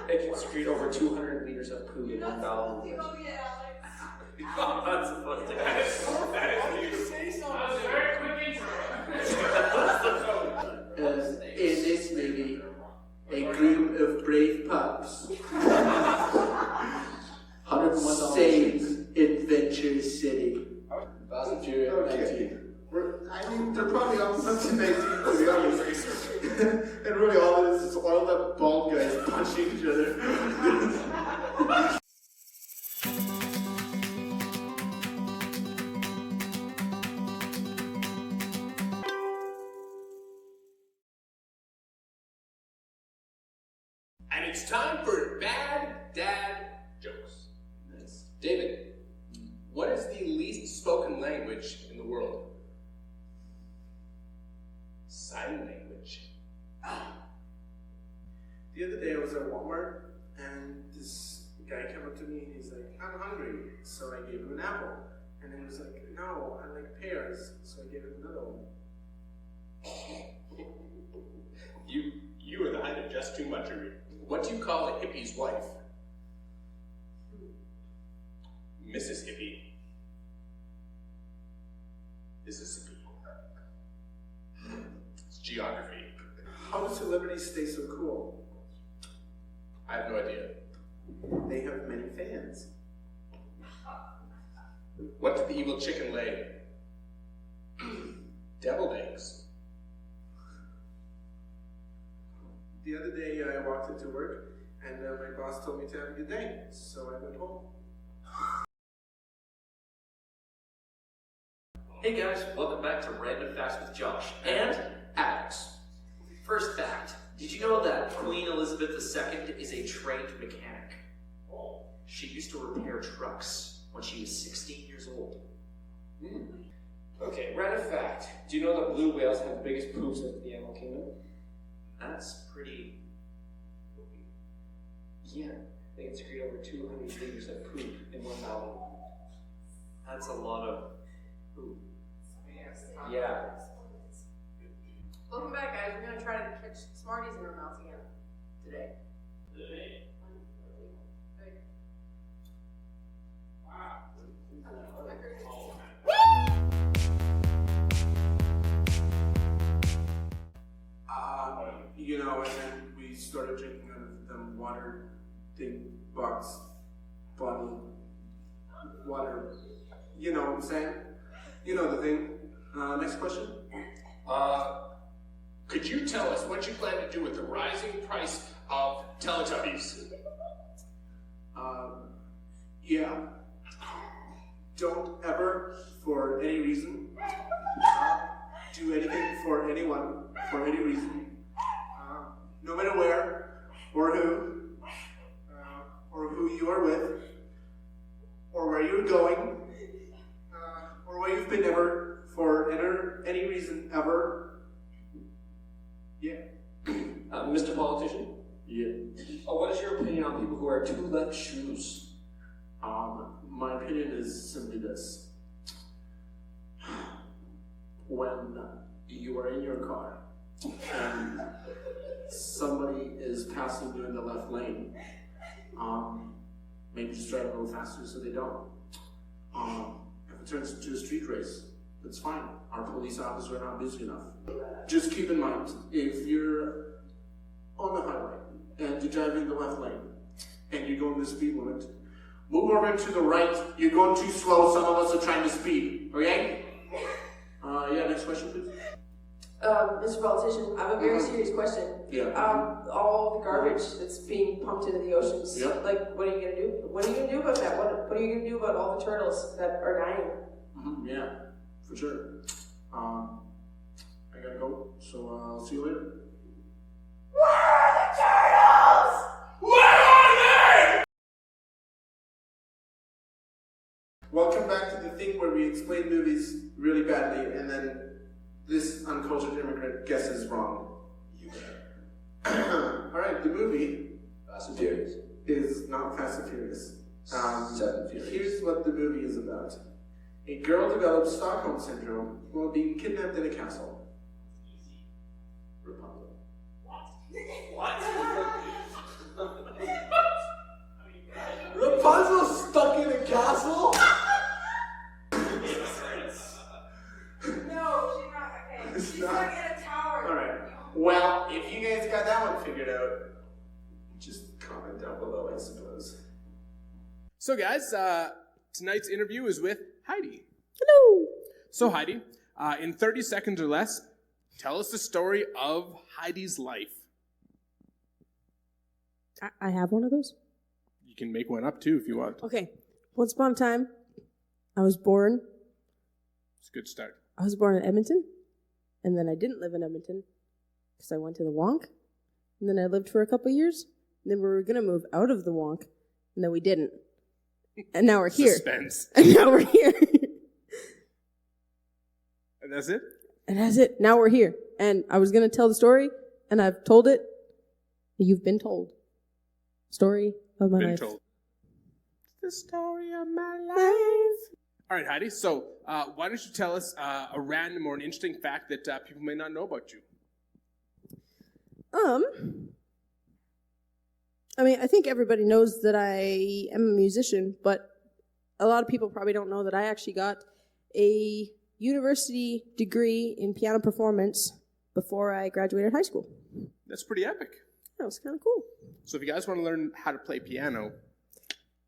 It can secrete over 200 liters of poo in 1 bowel movement. You're not supposed to. That is That was a very quick intro. In this movie, a group of brave pups 101 save Adventure City. Fast and Furious 19. I mean, they're probably all up to 19, to be honest. And really all it is oiled up bald guys punching each other. And it's time for Bad Dad Jokes. Nice. David, what is the least spoken language in the world? Sign language. The other day I was at Walmart and this guy came up to me and he's like, I'm hungry. So I gave him an apple. And then he was like, no, I like pears. So I gave him another one. You are the height of just too much of it. What do you call a hippie's wife? Mrs. Hippie. Mississippi. It's geography. How do celebrities stay so cool? I have no idea. They have many fans. What did the evil chicken lay? Deviled eggs. The other day I walked into work and my boss told me to have a good day. So I went home. Hey guys, welcome back to Random Facts with Josh and Alex. First fact, did you know that Queen Elizabeth II is a trained mechanic? She used to repair trucks when she was 16 years old. Okay, random fact. Do you know that blue whales have the biggest poops of the animal kingdom? That's pretty... Yeah, they can secrete over 200 liters of poop in 1 bowel. That's a lot of poop. Yeah. Welcome back, guys. We're going to try to catch Smarties in our mouths again today. You know, and then we started drinking out of them water thing, box, bottle, water. You know what I'm saying? You know the thing. Next question. Could you tell us what you plan to do with the rising price of Teletubbies? Yeah. Don't ever, for any reason, do anything for anyone, for any reason. No matter where, or who you are with, or where you're going, or where you've been ever, for any reason ever. Yeah. Mr. Politician? Yeah. What is your opinion on people who wear 2 left shoes? My opinion is simply this. When you are in your car and somebody is passing you in the left lane, maybe just drive a little faster so they don't. If it turns into a street race, that's fine. Our police officers are not busy enough. Just keep in mind, if you're on the highway and you're driving the left lane and you're going the speed limit, move over to the right. You're going too slow. Some of us are trying to speed. Okay? Yeah, next question, please. Mr. Politician, I have a very serious question. Yeah. All the garbage that's being pumped into the oceans, Yep. like, what are you going to do? What are you going to do about that? What are you going to do about all the turtles that are dying? Yeah, for sure. I gotta go, so I'll see you later. Where are the turtles? Where are they? Welcome back to the thing where we explain movies really badly and then this uncultured immigrant guesses wrong. Alright, the movie Fast and Furious. is not Fast and Furious. 7 Furious. Here's what the movie is about. A girl develops Stockholm Syndrome while being kidnapped in a castle. Republic. What? just comment down below, I suppose. So, guys, tonight's interview is with Heidi. Hello. So, Heidi, in 30 seconds or less, tell us the story of Heidi's life. I have one of those? You can make one up, too, if you want. Okay. Once upon a time, I was born It's a good start. in Edmonton, and then I didn't live in Edmonton because I went to the Wonk, and then I lived for a couple years, and then we were going to move out of the Wonk, and then we didn't. And now we're here. Suspense. And now we're here. And that's it? And that's it. Now we're here. And I was going to tell the story, and I've told it. You've been told. Story of my life. Told. The story of my life. All right, Heidi. So, why don't you tell us a random or an interesting fact that people may not know about you? I mean, I think everybody knows that I am a musician, but a lot of people probably don't know that I actually got a university degree in piano performance before I graduated high school. That's pretty epic. That was kind of cool. So, if you guys want to learn how to play piano,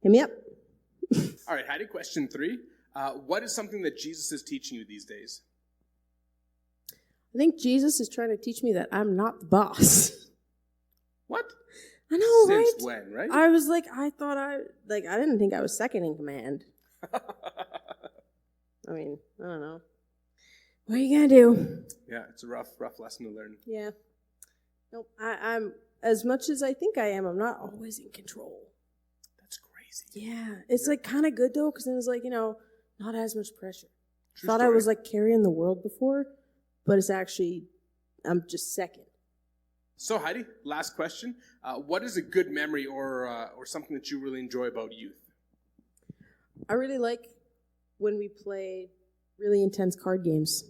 Hit me up. all right, Heidi. Question 3: what is something that Jesus is teaching you these days? I think Jesus is trying to teach me that I'm not the boss. What? I know, Since right? when, right? I was like, I didn't think I was second in command. I mean, I don't know. What are you gonna do? Yeah, it's a rough lesson to learn. Yeah. Nope. I'm as much as I think I am. I'm not always in control. That's crazy. Yeah, it's like kind of good though, because then it's like not as much pressure. True Thought I story. was like carrying the world before, but it's actually I'm just second. So, Heidi, last question. What is a good memory or something that you really enjoy about youth? I really like when we play really intense card games.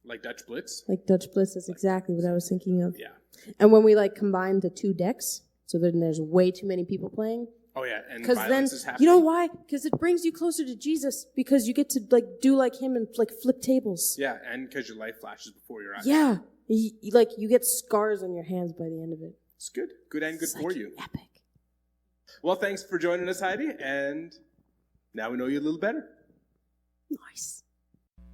Like Dutch Blitz? Like Dutch Blitz, that's exactly what I was thinking of. Yeah. And when we like combine the two decks, so then there's way too many people playing. Oh, yeah, and Because then, violence is happening. you know why? Because it brings you closer to Jesus, because you get to like do like him and like flip tables. Yeah, and because your life flashes before your eyes. Yeah. You get scars on your hands by the end of it. It's good. Good and good It's for like you. Epic. Well, thanks for joining us, Heidi, and now we know you a little better. Nice.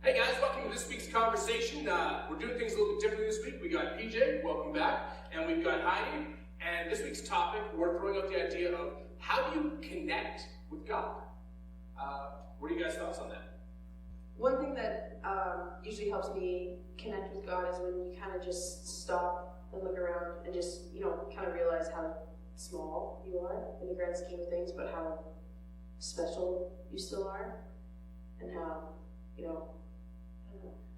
Hey guys, welcome to this week's conversation. We're doing things a little bit differently this week. We got PJ, welcome back, and we've got Heidi. And this week's topic, we're throwing out the idea of how do you connect with God? What are you guys' thoughts on that? One thing that usually helps me connect with God is when you kind of just stop and look around and just, kind of realize how small you are in the grand scheme of things, but how special you still are, and how, I don't know.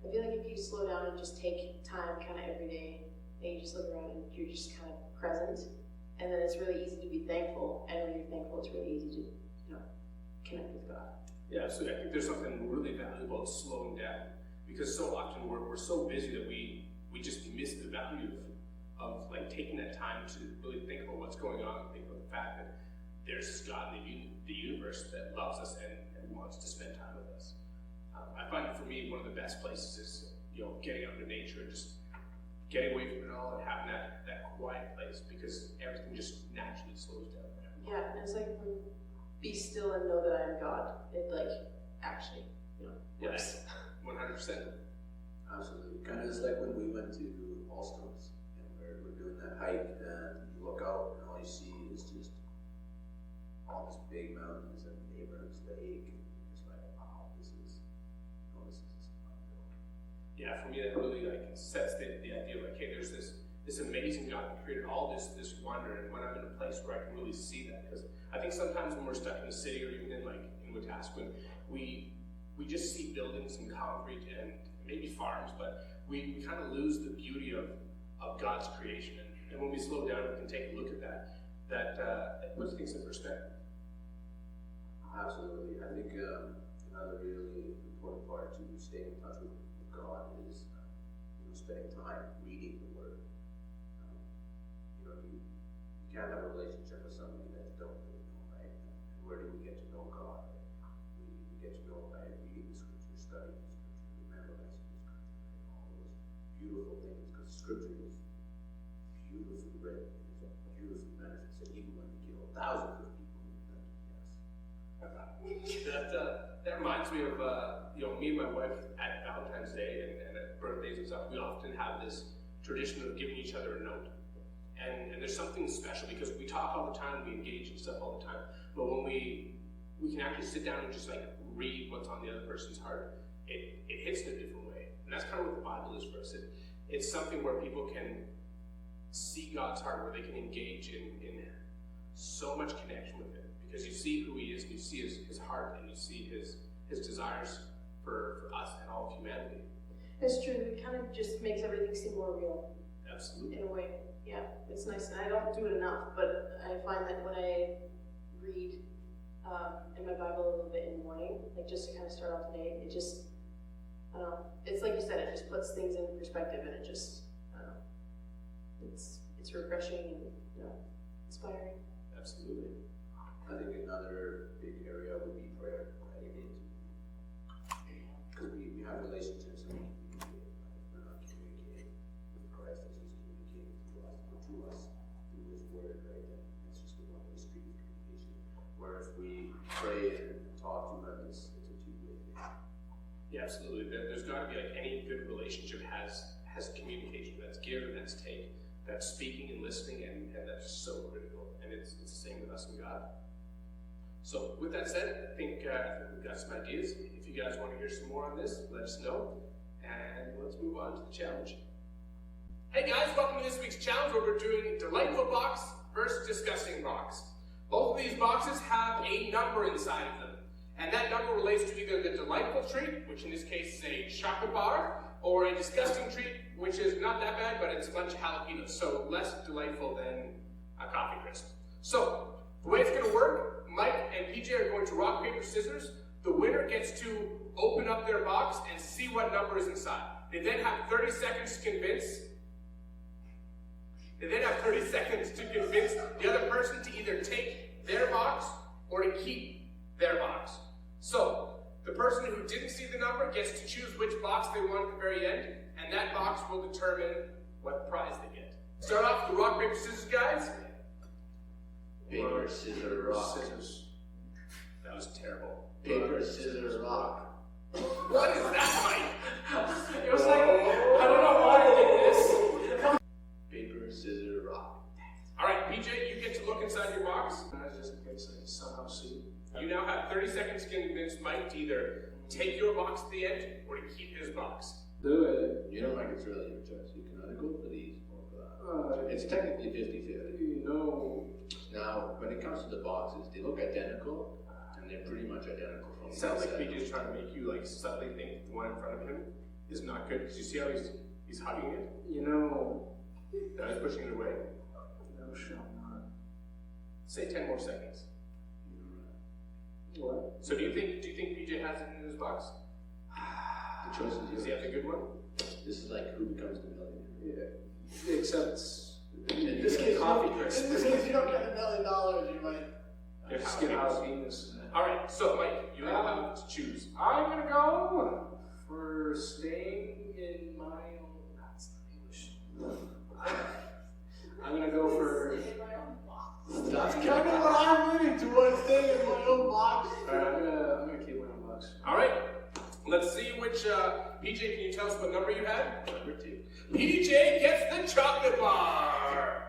I feel like if you slow down and just take time kind of every day, and you just look around and you're just kind of present, and then it's really easy to be thankful, and when you're thankful, it's really easy to, connect with God. Yeah, so I think there's something really valuable about slowing down, because so often we're so busy that we just miss the value of like taking that time to really think about what's going on, think about the fact that there's this God in the universe that loves us and wants to spend time with us. I find that for me, one of the best places is getting out into nature and just getting away from it all and having that quiet place, because everything just naturally slows down there. Yeah, and it's like, be still and know that I am God. It actually, Yes, 100%. Absolutely. Kind of just like when we went to Allstones and we're doing that hike, and you look out and all you see is just all these big mountains and neighbors, lake. It's like, wow, this is unreal. Yeah, for me that really sets the idea of hey, there's this amazing God that created all this wonder, and when I'm in a place where I can really see that, because I think sometimes when we're stuck in the city or even in Wetaskiwin, we just see buildings and concrete and maybe farms, but we kind of lose the beauty of God's creation. And when we slow down and can take a look at that puts things in perspective. Absolutely. I think another really important part to stay in touch with God is spending time reading the Word. You can't have a relationship with somebody that you don't really know, right? And where do we get to know God? We get to know by reading the Scripture, studying the Scripture, memorizing the Scripture, and all those beautiful things, because Scripture is beautifully written, it's beautifully reminds me of, me and my wife at Valentine's Day and at birthdays and stuff, we often have this tradition of giving each other a note. And there's something special because we talk all the time, we engage and stuff all the time. But when we can actually sit down and just like read what's on the other person's heart, it hits in a different way. And that's kind of what the Bible is for us. It's something where people can see God's heart, where they can engage in so much connection with Him. Because you see who He is, and you see His heart, and you see His desires for us and all of humanity. It's true. It kind of just makes everything seem more real. Absolutely. In a way. Yeah, it's nice. And I don't do it enough, but I find that when I read in my Bible a little bit in the morning, like just to kind of start off the day, it just, I don't know, it's like you said, it just puts things in perspective, and it just, I don't know, it's refreshing and, inspiring. Absolutely. I think another big area would be prayer. Because we have relationships and we're not communicating with Christ as He's communicating to us through His Word, right? And it's just a one-way street of communication. Where if we pray and talk to Him, it's a two-way thing. Yeah, absolutely. There's got to be, like, any good relationship has communication. That's give and that's take. That's speaking and listening, and that's so critical. And it's the same with us and God. So with that said, I think we've got some ideas. If you guys want to hear some more on this, let us know. And let's move on to the challenge. Hey guys, welcome to this week's challenge where we're doing Delightful Box versus Disgusting Box. Both of these boxes have a number inside of them. And that number relates to either the delightful treat, which in this case is a chocolate bar, or a disgusting treat, which is not that bad, but it's a bunch of jalapenos, so less delightful than a coffee crisp. So, the way it's going to work, Mike and PJ are going to rock, paper, scissors. The winner gets to open up their box and see what number is inside. They then have 30 seconds to convince the other person to either take their box or to keep their box. So, the person who didn't see the number gets to choose which box they want at the very end, and that box will determine what prize they get. Start off with the rock, paper, scissors, guys. Paper, scissors, rock. Scissors. That was terrible. Paper, scissors, rock. What is that, Mike? It was like, I don't know why I did this. Paper, scissors, rock. Alright, PJ, you get to look inside your box. I just somehow see. You now have 30 seconds to convince Mike to either take your box at the end or to keep his box. Do it. You know, Mike, it's really your choice. You can either go for these or for that. It's technically 50-50. Now, when it comes to the boxes, they look identical, and they're pretty much identical from It the sounds like outside. PJ's trying to make you like subtly think the one in front of him is not good. Because you see how he's hugging it? No, Now he's pushing it away. shall not. Say 10 more seconds. What? So do you think PJ has it in his box? The choice is Does yours. he have the good one? This is like who becomes the millionaire. Yeah. Except In this case, coffee in crisp. this case, you don't get $1 million. You might. Just get jalapenos. Alright, so Mike, you now have to choose. I'm gonna go for staying in my own. That's not English. I'm gonna go for. That's kind of what I'm leaning towards, staying in my own box. Alright, I'm gonna keep my own box. Alright, let's see which, PJ, can you tell us what number you had? Number 2. PJ gets the chocolate bar!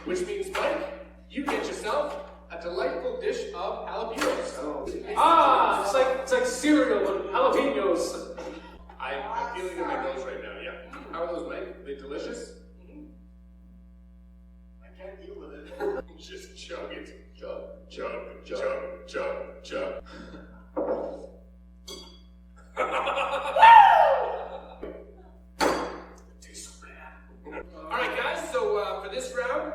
Which means, Mike, you get yourself a delightful dish of jalapenos. Oh. It's like cereal with jalapenos. I'm feeling in my nose right now, yeah. How are those, Mike? Are they delicious? I can't deal with it. Just chug it. Chug. Chug, chug, chug, chug. Tastes so bad. Alright guys, so for this round,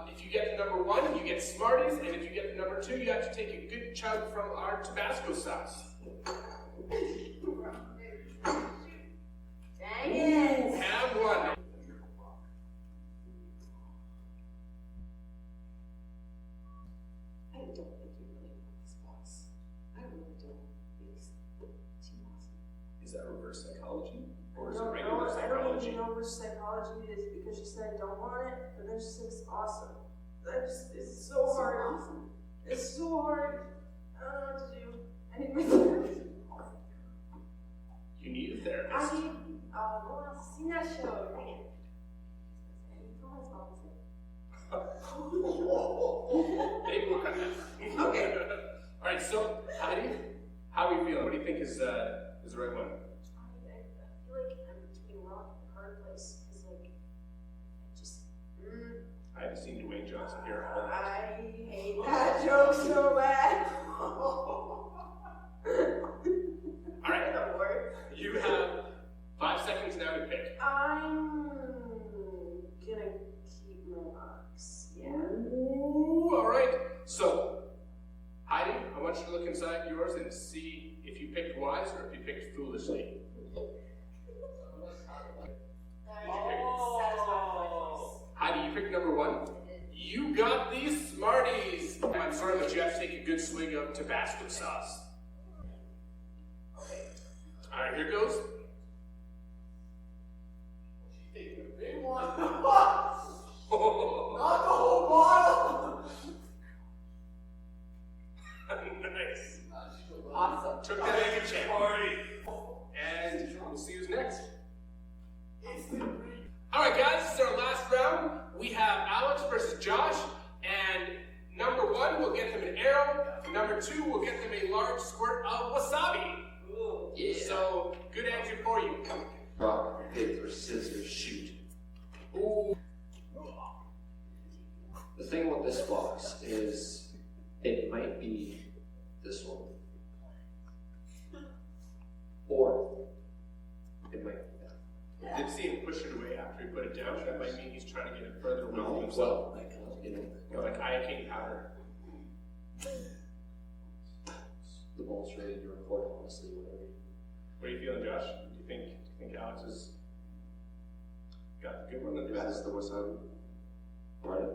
if you get the number 1, you get Smarties, and if you get the number 2, you have to take a good chug from our Tabasco sauce. Dang it! Have one. I don't think you really want this box. I really don't. It's too awesome. Is that reverse psychology? Or is it No, regular I don't psychology? even know which psychology it is because she said I don't want it, but then she said it's awesome. It's so hard. Awesome. It's so hard. I don't know what to do. I need my therapist. Maybe we'll cut that. Okay. All right, so Heidi, how are you feeling? What do you think is the right one? I feel like I'm between a rock and a hard place. Because, like, I just. I haven't seen Dwayne Johnson here all night. I hate that joke so bad. All right, you have 5 seconds now to pick. I'm gonna keep my box. Yeah. Ooh, all right. So, Heidi, I want you to look inside yours and see if you picked wise or if you picked foolishly. Heidi, you picked number 1. You got these Smarties. I'm sorry, but you have to take a good swig of Tabasco sauce. All right, here goes. Not the whole bottle! Nice. Awesome. Took that like a champ. And we'll see who's next. All right, guys, this is our last round. We have Alex versus Josh, and number 1 will get them an arrow. Number 2 will get them a large squirt of wasabi. Yeah. So, good answer for you. Rock, paper, scissors, shoot. Ooh. The thing with this box is it might be this one. Or it might be that. I did see him push it away after he put it down. That might mean he's trying to get it further away from No, himself. well, like, you know, Like iocane powder. the ball's ready to report, honestly, whatever. What are you feeling, Josh? Do you think Alex has got the good one? Is this the wasabi? Pardon?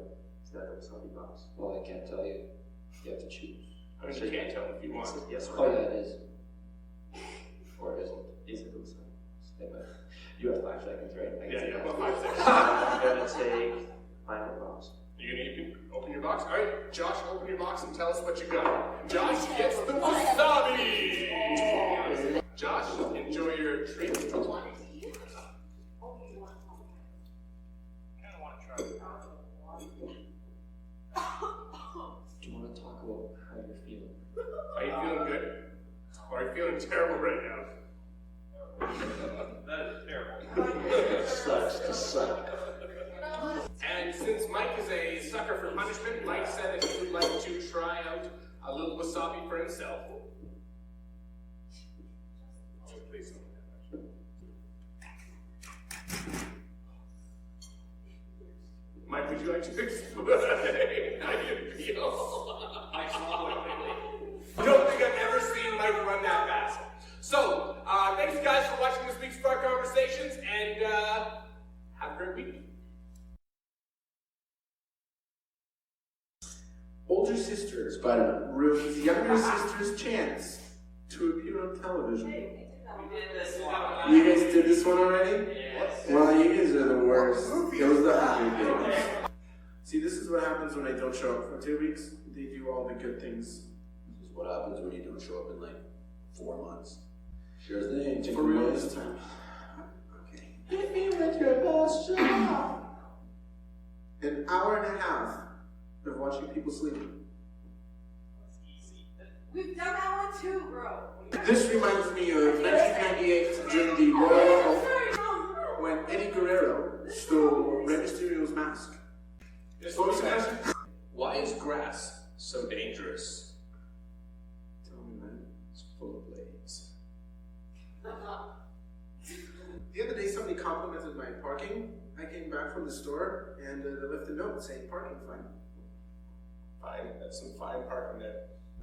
Is that the wasabi box? Well, I can't tell you. You have to choose. I mean, you can't tell if you want. Yes Oh, or yeah, no? it is. Or it isn't. Is it the wasabi? It might. You have 5 seconds, right? I can Yeah, say yeah, that. about 5 seconds. I'm gonna take final box. You can open your box. All right, Josh, open your box and tell us what you got. Josh gets the wasabi. Josh, enjoy your treat. Do you want to talk about how you're feeling? Are you feeling good? Or are you feeling terrible right now? That is terrible. It sucks to suck. And since Mike is a sucker for punishment, Mike said that he would like to try out a little wasabi for himself. Please. Mike, would you like to explain how you feel? I swallowed it quickly. I don't think I've ever seen Mike run that fast. So, thanks guys for watching this week's Spark Conversations, and have a great week. Older sister Spider-Man ruins younger sister's chance to appear on television. We did this one. You guys did this one already? Yes. Well, you guys are the worst. It was the Hunger Games. See, this is what happens when I don't show up for 2 weeks. They do all the good things. This is what happens when you don't show up in like 4 months. Sure thing. Take For a real minute. this time. Okay. Hit me with your best shot. An hour and a half of watching people sleep. We've done that one too, bro. This reminds me of 1998 during the Royal Rumble when Eddie Guerrero stole Rey Mysterio's mask. What was the question? Why is grass so dangerous? Tell me, man. It's full of blades. The other day, somebody complimented my parking. I came back from the store and they left a note saying parking fine. Fine, that's some fine parking there.